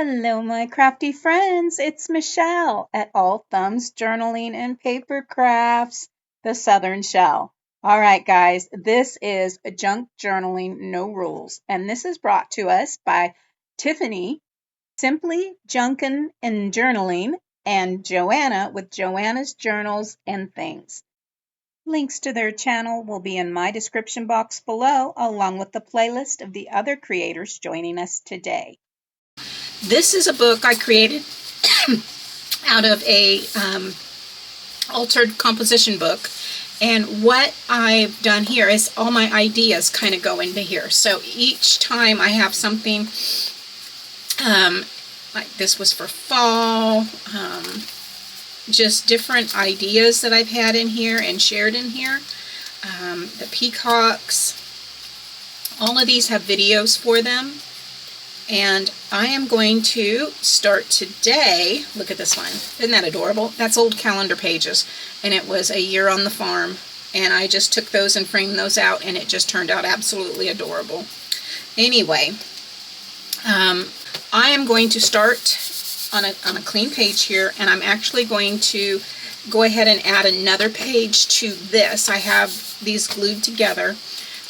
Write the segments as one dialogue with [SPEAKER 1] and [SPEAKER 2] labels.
[SPEAKER 1] Hello, my crafty friends. It's Michelle at All Thumbs Journaling and Paper Crafts, the Southern Shell. All right, guys, this is Junk Journaling No Rules, and this is brought to us by Tiffany, Simply Junkin' and Journaling, and Joanna with Joanna's Journals and Things. Links to their channel will be in my description box below, along with the playlist of the other creators joining us today. This is a book I created out of a altered composition book, and what I've done here is all my ideas kind of go into here. So each time I have something, like this was for fall, just different ideas that I've had in here and shared in here. The peacocks, all of these have videos for them. And I am going to start today. Look at this one. Isn't that adorable? That's old calendar pages. And it was a year on the farm. And I just took those and framed those out, and it just turned out absolutely adorable. Anyway, I am going to start on a clean page here, and I'm actually going to go ahead and add another page to this. I have these glued together,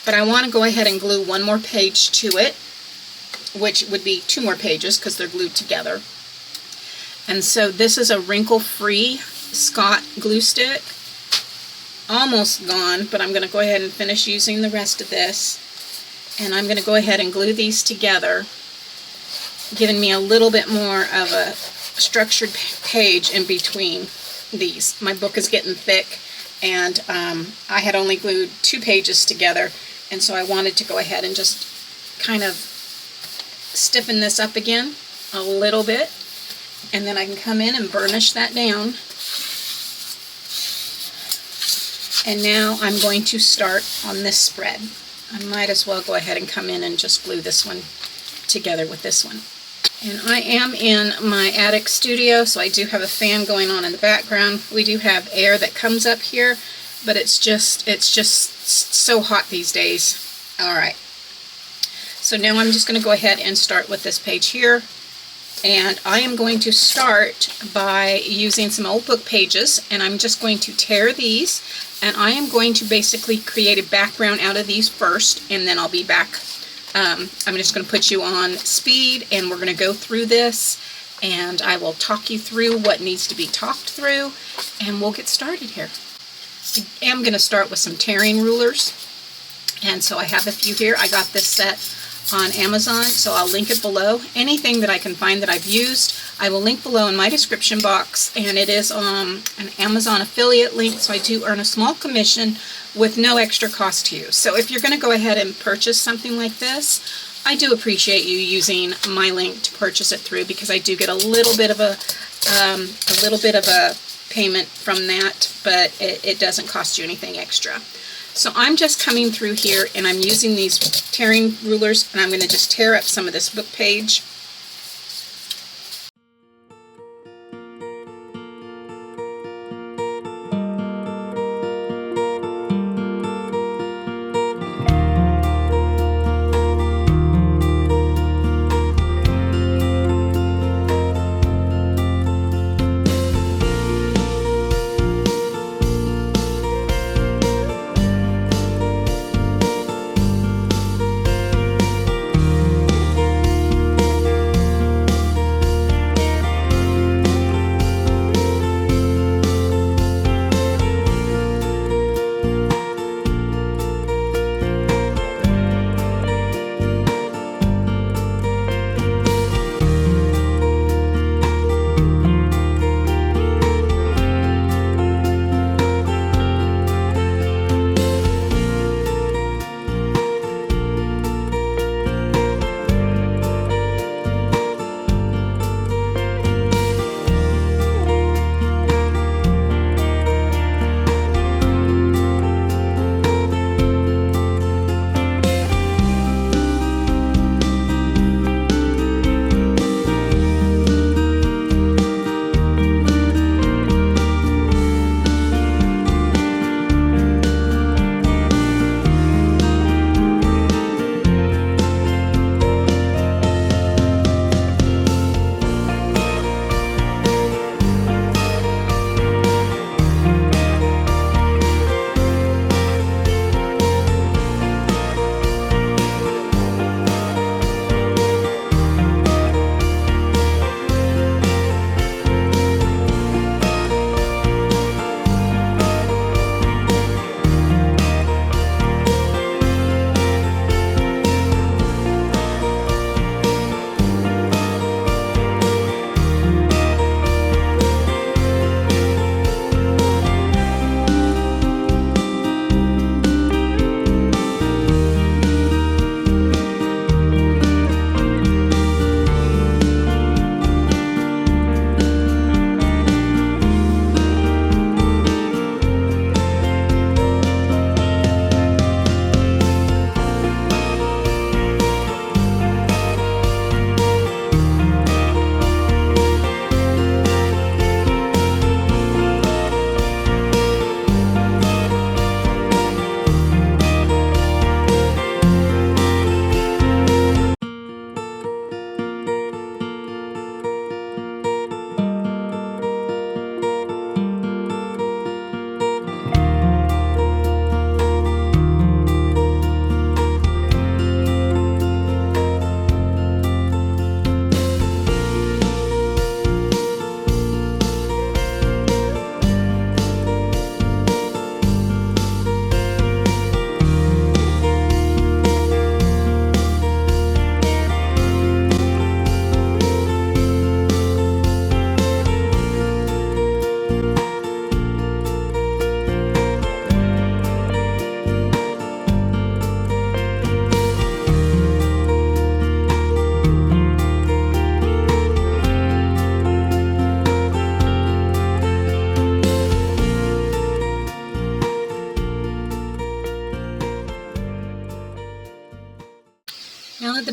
[SPEAKER 1] but I want to go ahead and glue one more page to it, which would be 2 more pages because they're glued together. And so this is a wrinkle-free Scott glue stick. Almost gone, but I'm going to go ahead and finish using the rest of this. And I'm going to go ahead and glue these together, giving me a little bit more of a structured page in between these. My book is getting thick, and I had only glued 2 pages together, and so I wanted to go ahead and just kind of stiffen this up again a little bit, and then I can come in and burnish that down. And now I'm going to start on this spread. I might as well go ahead and come in and just glue this one together with this one. And I am in my attic studio, so I do have a fan going on in the background. We do have air that comes up here, but it's just so hot these days. All right. So now I'm just going to go ahead and start with this page here, and I am going to start by using some old book pages, and I'm just going to tear these, and I am going to basically create a background out of these first, and then I'll be back. I'm just going to put you on speed, and we're going to go through this, and I will talk you through what needs to be talked through, and we'll get started here. I am going to start with some tearing rulers, and so I have a few here. I got this set on Amazon, so I'll link it below. Anything that I can find that I've used, I will link below in my description box, and it is an Amazon affiliate link, so I do earn a small commission with no extra cost to you. So if you're going to go ahead and purchase something like this, I do appreciate you using my link to purchase it through, because I do get a little bit of a payment from that, but it doesn't cost you anything extra. So I'm just coming through here, and I'm using these tearing rulers, and I'm going to just tear up some of this book page.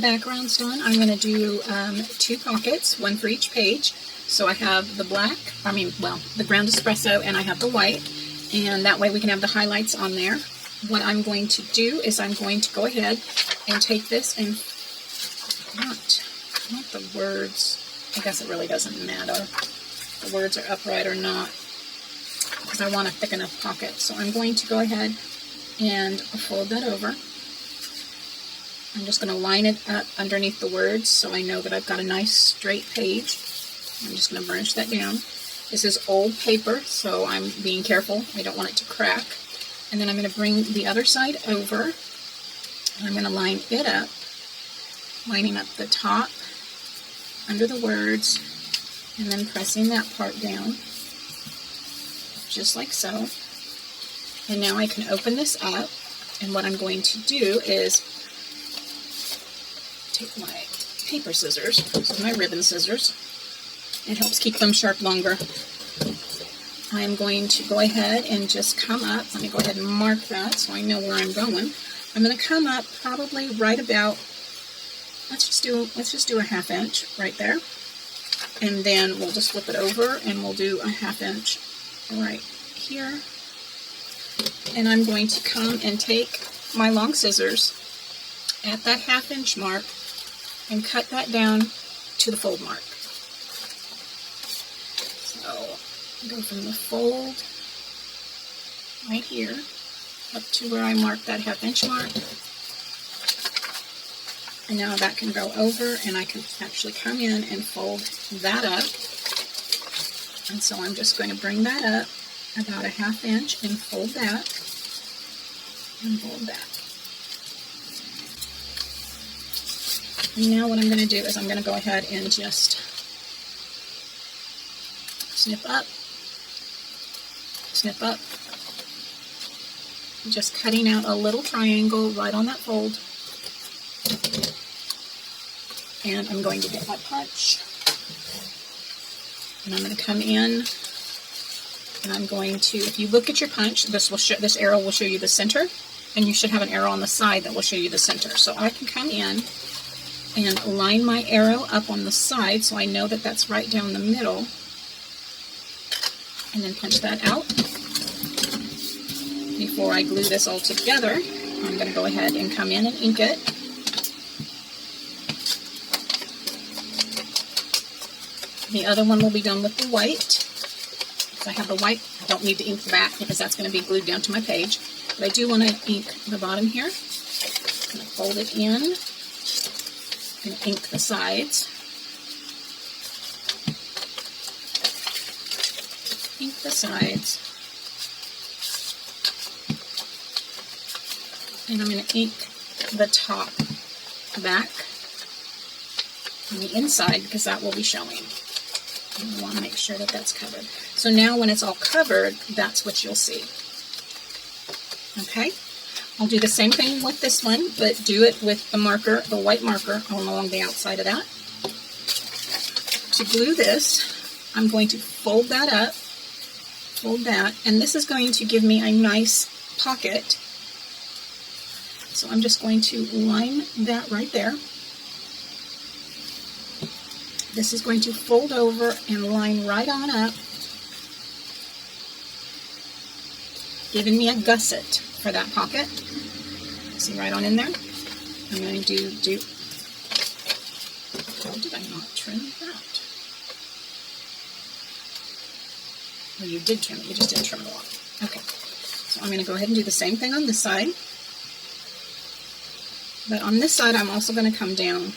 [SPEAKER 1] background's done, I'm going to do 2 pockets, one for each page. So I have the black, the ground espresso, and I have the white, and that way we can have the highlights on there. What I'm going to do is I'm going to go ahead and take this and not the words. I guess it really doesn't matter if the words are upright or not, because I want a thick enough pocket. So I'm going to go ahead and fold that over. I'm just going to line it up underneath the words so I know that I've got a nice straight page. I'm just going to burnish that down. This is old paper, so I'm being careful. I don't want it to crack. And then I'm going to bring the other side over. And I'm going to line it up, lining up the top under the words, and then pressing that part down, just like so. And now I can open this up, and what I'm going to do is take my paper scissors, so my ribbon scissors. It helps keep them sharp longer. I'm going to go ahead and just come up. Let me go ahead and mark that so I know where I'm going. I'm going to come up probably right about, let's just do a 1/2 inch right there. And then we'll just flip it over and we'll do a 1/2 inch right here. And I'm going to come and take my long scissors at that 1/2 inch mark and cut that down to the fold mark. So go from the fold right here up to where I marked that 1/2 inch mark. And now that can go over, and I can actually come in and fold that up. And so I'm just going to bring that up about a 1/2 inch and fold that and fold that. And now what I'm going to do is I'm going to go ahead and just snip up, just cutting out a little triangle right on that fold. And I'm going to get my punch, and I'm going to come in, and I'm going to, if you look at your punch, this arrow will show you the center, and you should have an arrow on the side that will show you the center. So I can come in and line my arrow up on the side so I know that that's right down the middle, and then punch that out. Before I glue this all together, I'm going to go ahead and come in and ink it. The other one will be done with the white. So I have the white. I don't need to ink the back because that's going to be glued down to my page. But I do want to ink the bottom here. I'm going to fold it in. I'm going to ink the sides. Ink the sides. And I'm going to ink the top back on the inside because that will be showing. And I want to make sure that that's covered. So now when it's all covered, that's what you'll see. Okay? I'll do the same thing with this one, but do it with the marker, the white marker, along the outside of that. To glue this, I'm going to fold that up, fold that, and this is going to give me a nice pocket. So I'm just going to line that right there. This is going to fold over and line right on up, giving me a gusset for that pocket. See right on in there? I'm going to do, oh, did I not trim that? Oh, you did trim it, you just didn't trim it a lot. Okay, so I'm going to go ahead and do the same thing on this side. But on this side, I'm also going to come down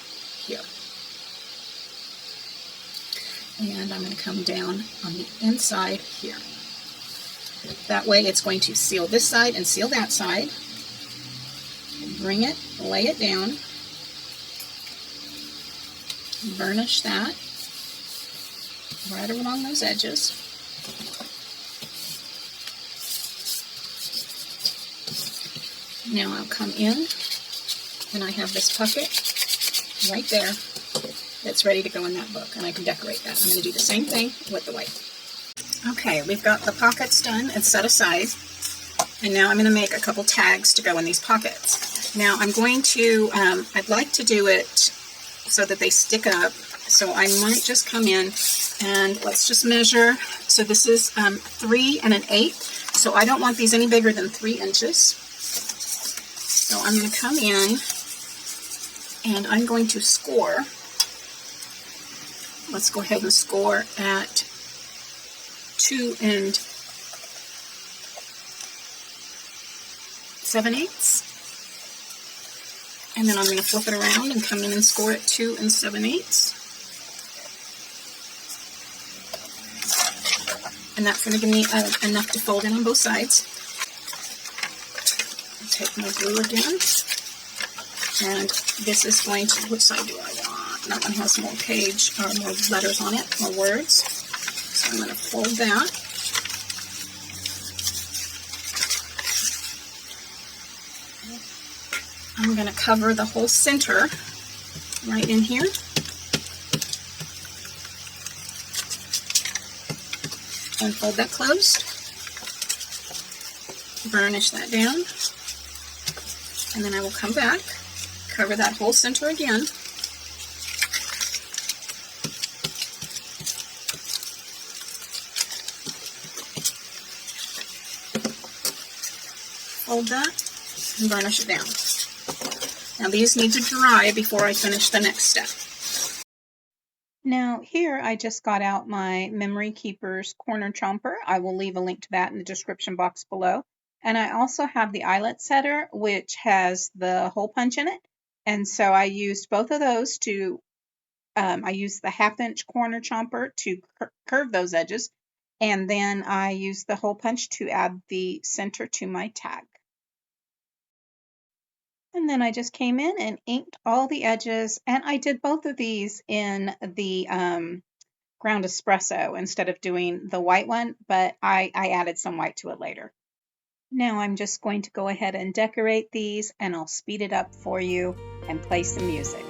[SPEAKER 1] here. And I'm going to come down on the inside here. That way it's going to seal this side and seal that side. Bring it, lay it down, burnish that right along those edges. Now I'll come in and I have this pocket right there that's ready to go in that book, and I can decorate that. I'm going to do the same thing with the white. Okay, we've got the pockets done and set aside, and now I'm going to make a couple tags to go in these pockets. Now I'm going to, I'd like to do it so that they stick up. So I might just come in and let's just measure. So this is 3 1/8. So I don't want these any bigger than 3 inches. So I'm going to come in and I'm going to score. Let's go ahead and score at 2 7/8. And then I'm going to flip it around and come in and score at 2 7/8. And that's going to give me enough to fold in on both sides. I'll take my glue again. And this is going to, which side do I want? That one has more page, or more letters on it, more words. So I'm going to fold that. I'm going to cover the whole center right in here. And fold that closed. Burnish that down. And then I will come back, cover that whole center again. Fold that and burnish it down. Now these need to dry before I finish the next step. Now here I just got out my Memory Keepers corner chomper. I will leave a link to that in the description box below. And I also have the eyelet setter, which has the hole punch in it. And so I used both of those to, I used the 1/2 inch corner chomper to curve those edges. And then I used the hole punch to add the center to my tag. And then I just came in and inked all the edges, and I did both of these in the ground espresso instead of doing the white one, but I added some white to it later. Now I'm just going to go ahead and decorate these, and I'll speed it up for you and play some music.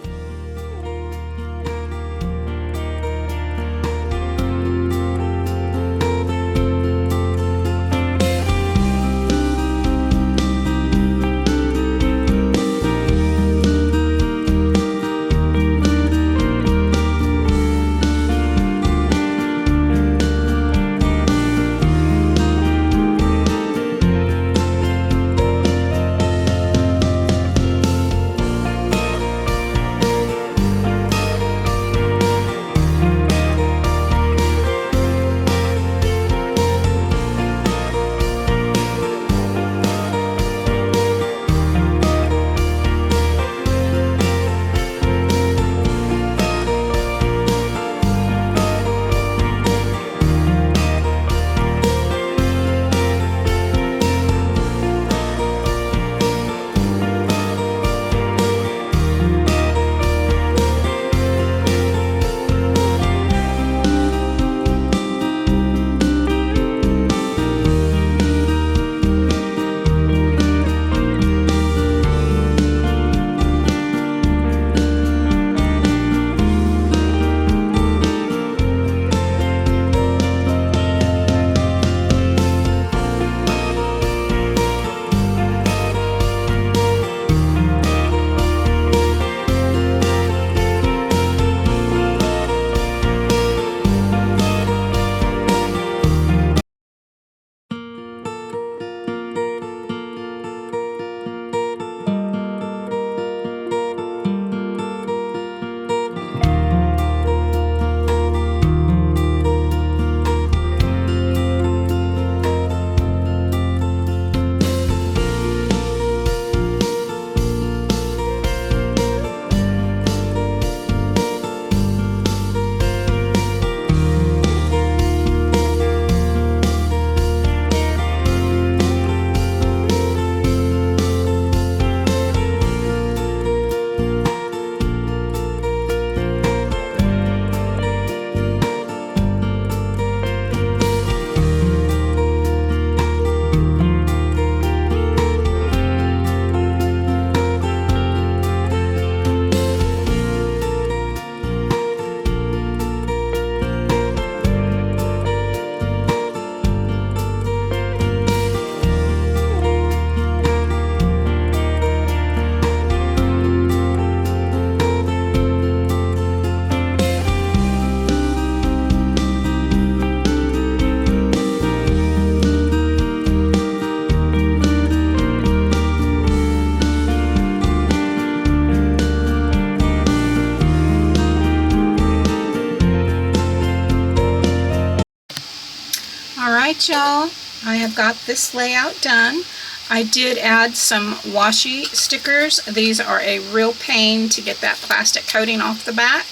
[SPEAKER 1] right, y'all, I have got this layout done. I did add some washi stickers. These are a real pain to get that plastic coating off the back,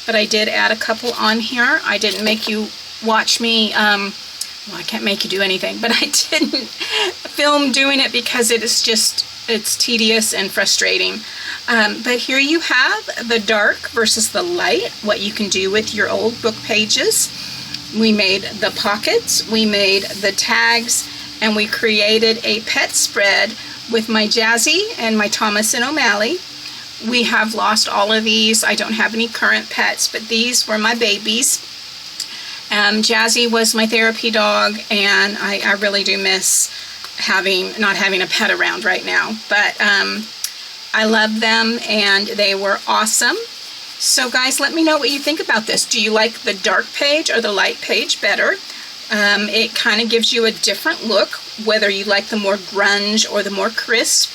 [SPEAKER 1] but I did add a couple on here. I didn't make you watch me, well, I can't make you do anything, but I didn't film doing it because it is just, it's tedious and frustrating. But here you have the dark versus the light, what you can do with your old book pages. We made the pockets, we made the tags, and we created a pet spread with my Jazzy and my Thomas and O'Malley. We have lost all of these. I don't have any current pets, but these were my babies. Jazzy was my therapy dog, and I really do miss not having a pet around right now. But I love them, and they were awesome. So guys, let me know what you think about this. Do you like the dark page or the light page better? It kind of gives you a different look, whether you like the more grunge or the more crisp.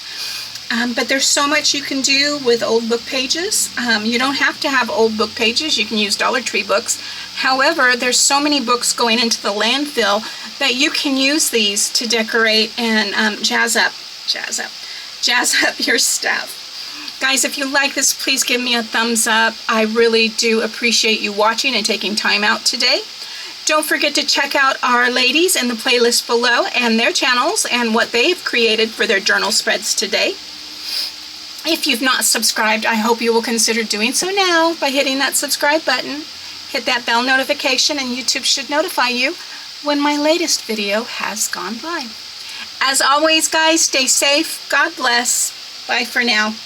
[SPEAKER 1] But there's so much you can do with old book pages. You don't have to have old book pages. You can use Dollar Tree books. However, there's so many books going into the landfill that you can use these to decorate and jazz up your stuff. Guys, if you like this, please give me a thumbs up. I really do appreciate you watching and taking time out today. Don't forget to check out our ladies in the playlist below and their channels and what they've created for their journal spreads today. If you've not subscribed, I hope you will consider doing so now by hitting that subscribe button. Hit that bell notification and YouTube should notify you when my latest video has gone live. As always, guys, stay safe. God bless. Bye for now.